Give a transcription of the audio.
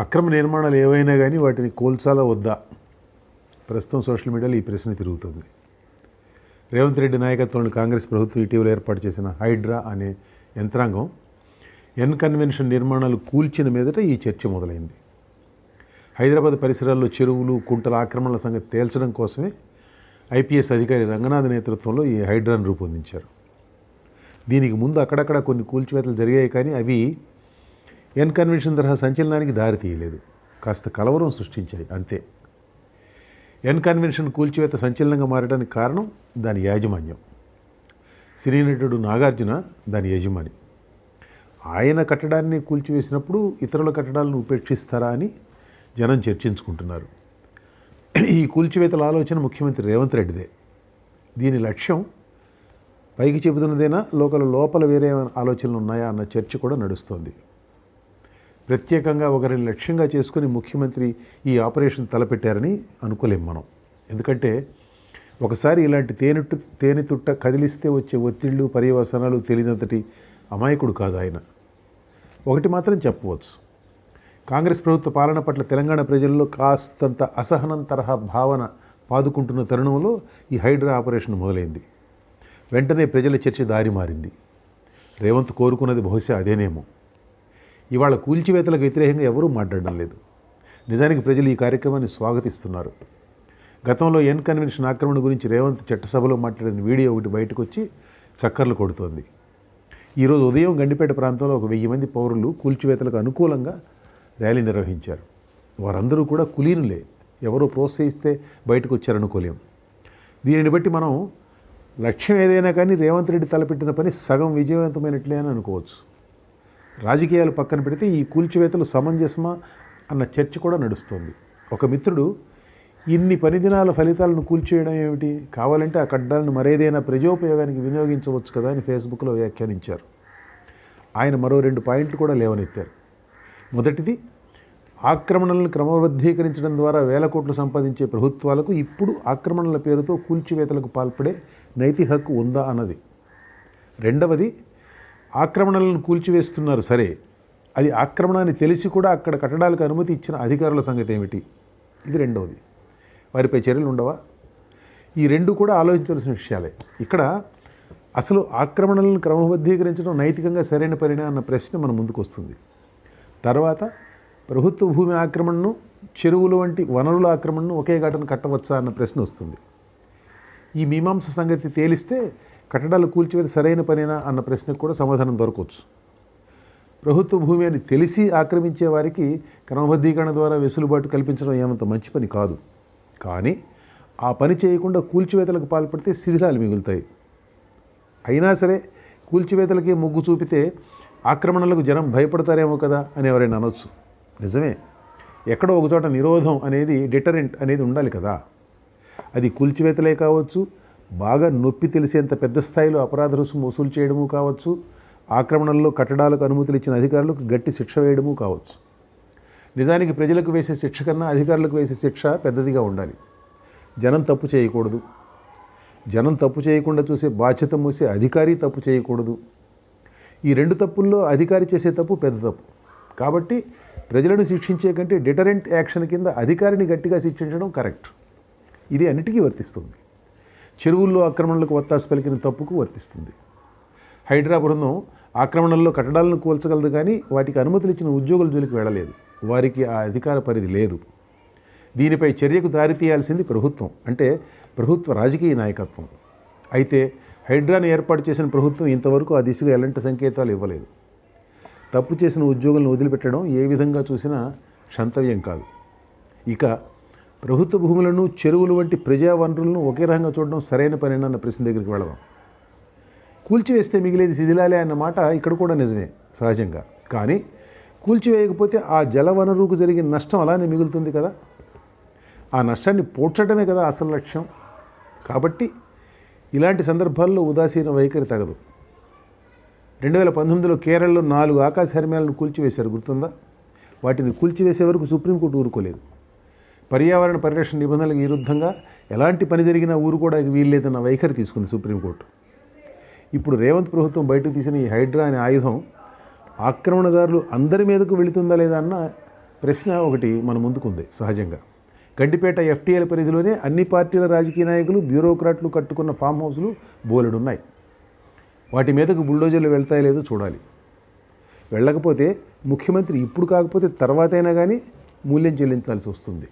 అక్రమ నిర్మాణాలు ఏవైనా కానీ వాటిని కూల్చాలా వద్దా? ప్రస్తుతం సోషల్ మీడియాలో ఈ ప్రశ్న తిరుగుతుంది. రేవంత్ రెడ్డి నాయకత్వంలోని కాంగ్రెస్ ప్రభుత్వం ఇటీవల ఏర్పాటు చేసిన హైడ్రా అనే యంత్రాంగం కన్వెన్షన్ నిర్మాణాలు కూల్చిన మీదట ఈ చర్చ మొదలైంది. హైదరాబాద్ పరిసరాల్లో చెరువులు, కుంటల ఆక్రమణల సంగతి తేల్చడం కోసమే ఐపీఎస్ అధికారి రంగనాథ్ నేతృత్వంలో ఈ హైడ్రాను రూపొందించారు. దీనికి ముందు అక్కడక్కడ కొన్ని కూల్చివేతలు జరిగాయి, కానీ అవి కన్వెన్షన్ తరహా సంచలనానికి దారి తీయలేదు. కాస్త కలవరం సృష్టించాయి అంతే. కన్వెన్షన్ కూల్చివేత సంచలనంగా మారడానికి కారణం దాని యాజమాన్యం. సినీ నటుడు నాగార్జున దాని యజమాని. ఆయన కట్టడాన్ని కూల్చివేసినప్పుడు ఇతరుల కట్టడాలను ఉపేక్షిస్తారా అని జనం చర్చించుకుంటున్నారు. ఈ కూల్చివేతల ఆలోచన ముఖ్యమంత్రి రేవంత్ రెడ్డిదే. దీని లక్ష్యం పైకి చెబుతున్నదేనా, లోపల వేరే ఆలోచనలు ఉన్నాయా అన్న చర్చ కూడా నడుస్తోంది. ప్రత్యేకంగా ఒకరిని లక్ష్యంగా చేసుకుని ముఖ్యమంత్రి ఈ ఆపరేషన్ తలపెట్టారని అనుకోలేం మనం. ఎందుకంటే ఒకసారి ఇలాంటి తేనె తుట్ట కదిలిస్తే వచ్చే ఒత్తిళ్లు, పర్యవసనాలు తెలియనంతటి అమాయకుడు కాదు ఆయన. ఒకటి మాత్రం చెప్పవచ్చు, కాంగ్రెస్ ప్రభుత్వ పాలన పట్ల తెలంగాణ ప్రజల్లో కాస్తంత అసహనం తరహా భావన పాదుకుంటున్న తరుణంలో ఈ హైడ్రా ఆపరేషన్ మొదలైంది. వెంటనే ప్రజల చర్చ దారి మారింది. రేవంత్ కోరుకున్నది బహుశా అదేనేమో. ఇవాళ కూల్చివేతలకు వ్యతిరేకంగా ఎవరూ మాట్లాడడం లేదు. నిజానికి ప్రజలు ఈ కార్యక్రమాన్ని స్వాగతిస్తున్నారు. గతంలో కన్వెన్షన్ ఆక్రమణ గురించి రేవంత్ చట్టసభలో మాట్లాడిన వీడియో ఒకటి బయటకు వచ్చి చక్కర్లు కొడుతోంది. ఈరోజు ఉదయం గండిపేట ప్రాంతంలో 1000 మంది పౌరులు కూల్చివేతలకు అనుకూలంగా ర్యాలీ నిర్వహించారు. వారందరూ కూడా కులీనులే, ఎవరో ప్రోత్సహిస్తే బయటకు వచ్చారనుకోలేం. దీనిని బట్టి మనం లక్ష్యం ఏదైనా కానీ రేవంత్ రెడ్డి తలపెట్టిన పని సగం విజయవంతమైనట్లే అని అనుకోవచ్చు. రాజకీయాలు పక్కన పెడితే ఈ కూల్చివేతలు సమంజసమా అన్న చర్చ కూడా నడుస్తోంది. ఒక మిత్రుడు, ఇన్ని పని దినాల ఫలితాలను కూల్చేయడం ఏమిటి, కావాలంటే ఆ కడ్డాలను మరేదైనా ప్రజోపయోగానికి వినియోగించవచ్చు కదా అని ఫేస్బుక్లో వ్యాఖ్యానించారు. ఆయన మరో 2 పాయింట్లు కూడా లేవనెత్తారు. మొదటిది, ఆక్రమణలను క్రమబద్ధీకరించడం ద్వారా వేల కోట్లు సంపాదించే ప్రభుత్వాలకు ఇప్పుడు ఆక్రమణల పేరుతో కూల్చివేతలకు పాల్పడే నైతిక హక్కు ఉందా అన్నది. రెండవది, ఆక్రమణలను కూల్చివేస్తున్నారు సరే, అది ఆక్రమణాన్ని తెలిసి కూడా అక్కడ కట్టడాలకు అనుమతి ఇచ్చిన అధికారుల సంగతి ఏమిటి? ఇది రెండవది. వారిపై చర్యలు ఉండవా? ఈ 2 కూడా ఆలోచించాల్సిన విషయాలే. ఇక్కడ అసలు ఆక్రమణలను క్రమబద్ధీకరించడం నైతికంగా సరైన పనినా అన్న ప్రశ్న మన ముందుకు వస్తుంది. తర్వాత ప్రభుత్వ భూమి ఆక్రమణను, చెరువులు వంటి వనరుల ఆక్రమణను ఒకే ఘటన కట్టవచ్చా అన్న ప్రశ్న వస్తుంది. ఈ మీమాంస సంగతి తేలిస్తే కట్టడాలు కూల్చివేత సరైన పనేనా అన్న ప్రశ్నకు కూడా సమాధానం దొరకవచ్చు. ప్రభుత్వ భూమి అని తెలిసి ఆక్రమించే వారికి క్రమబద్ధీకరణ ద్వారా వెసులుబాటు కల్పించడం ఏమంత మంచి పని కాదు. కానీ ఆ పని చేయకుండా కూల్చివేతలకు పాల్పడితే శిథిలాలు మిగులుతాయి. అయినా సరే కూల్చివేతలకే మొగ్గు చూపితే ఆక్రమణలకు జనం భయపడతారేమో కదా అని ఎవరైనా అనొచ్చు. నిజమే, ఎక్కడో ఒకచోట నిరోధం అనేది, డిటరెంట్ అనేది ఉండాలి కదా. అది కూల్చివేతలే కావచ్చు, బాగా నొప్పి తెలిసేంత పెద్ద స్థాయిలో అపరాధ రుసుము వసూలు చేయడము కావచ్చు, ఆక్రమణల్లో కట్టడాలకు అనుమతులు ఇచ్చిన అధికారులకు గట్టి శిక్ష వేయడము కావచ్చు. నిజానికి ప్రజలకు వేసే శిక్ష కన్నా అధికారులకు వేసే శిక్ష పెద్దదిగా ఉండాలి. జనం తప్పు చేయకూడదు. జనం తప్పు చేయకుండా చూసే బాధ్యత మూసే అధికారి తప్పు చేయకూడదు. ఈ 2 తప్పుల్లో అధికారి చేసే తప్పు పెద్ద తప్పు. కాబట్టి ప్రజలను శిక్షించే కంటే డిటరెంట్ యాక్షన్ కింద అధికారిని గట్టిగా శిక్షించడం కరెక్ట్. ఇది అన్నిటికీ వర్తిస్తుంది. చెరువుల్లో ఆక్రమణలకు వత్తాసు పలికిన తప్పుకు వర్తిస్తుంది. హైడ్రా బృందం ఆక్రమణల్లో కట్టడాలను కూల్చగలదు, కానీ వాటికి అనుమతులు ఇచ్చిన ఉద్యోగుల జోలికి వెళ్ళలేదు. వారికి ఆ అధికార పరిధి లేదు. దీనిపై చర్యకు దారితీయాల్సింది ప్రభుత్వం, అంటే ప్రభుత్వ రాజకీయ నాయకత్వం. అయితే హైడ్రాను ఏర్పాటు చేసిన ప్రభుత్వం ఇంతవరకు ఆ దిశగా ఎలాంటి సంకేతాలు ఇవ్వలేదు. తప్పు చేసిన ఉద్యోగులను వదిలిపెట్టడం ఏ విధంగా చూసినా క్షంతవ్యం కాదు. ఇక ప్రభుత్వ భూములను, చెరువులు వంటి ప్రజా వనరులను ఒకే రకంగా చూడడం సరైన పనేనన్న ప్రశ్న దగ్గరికి వెళదాం. కూల్చివేస్తే మిగిలేది శిథిలాలే అన్న మాట ఇక్కడ కూడా నిజమే సహజంగా. కానీ కూల్చివేయకపోతే ఆ జల వనరుకు జరిగిన నష్టం అలానే మిగులుతుంది కదా. ఆ నష్టాన్ని పూడ్చడమే కదా అసలు లక్ష్యం. కాబట్టి ఇలాంటి సందర్భాల్లో ఉదాసీన వైఖరి తగదు. 2019లో కేరళలో 4 ఆకాశ హర్మ్యాలను కూల్చివేశారు, గుర్తుందా? వాటిని కూల్చివేసే వరకు సుప్రీంకోర్టు ఊరుకోలేదు. పర్యావరణ పరిరక్షణ నిబంధనలకు విరుద్ధంగా ఎలాంటి పని జరిగినా ఊరుకోవడానికి వీల్లేదన్న వైఖరి తీసుకుంది సుప్రీంకోర్టు. ఇప్పుడు రేవంత్ ప్రభుత్వం బయటకు తీసిన ఈ హైడ్రా అనే ఆయుధం ఆక్రమణదారులు అందరి మీదకు వెళుతుందా లేదా అన్న ప్రశ్న ఒకటి మన ముందుకుంది సహజంగా. గండిపేట ఎఫ్టీఎల్ పరిధిలోనే అన్ని పార్టీల రాజకీయ నాయకులు, బ్యూరోక్రాట్లు కట్టుకున్న ఫామ్ హౌస్లు బోలెడున్నాయి. వాటి మీదకు బుల్డోజర్లు వెళ్తాయో లేదో చూడాలి. వెళ్ళకపోతే ముఖ్యమంత్రి ఇప్పుడు కాకపోతే తర్వాతైనా కానీ మూల్యం చెల్లించాల్సి వస్తుంది.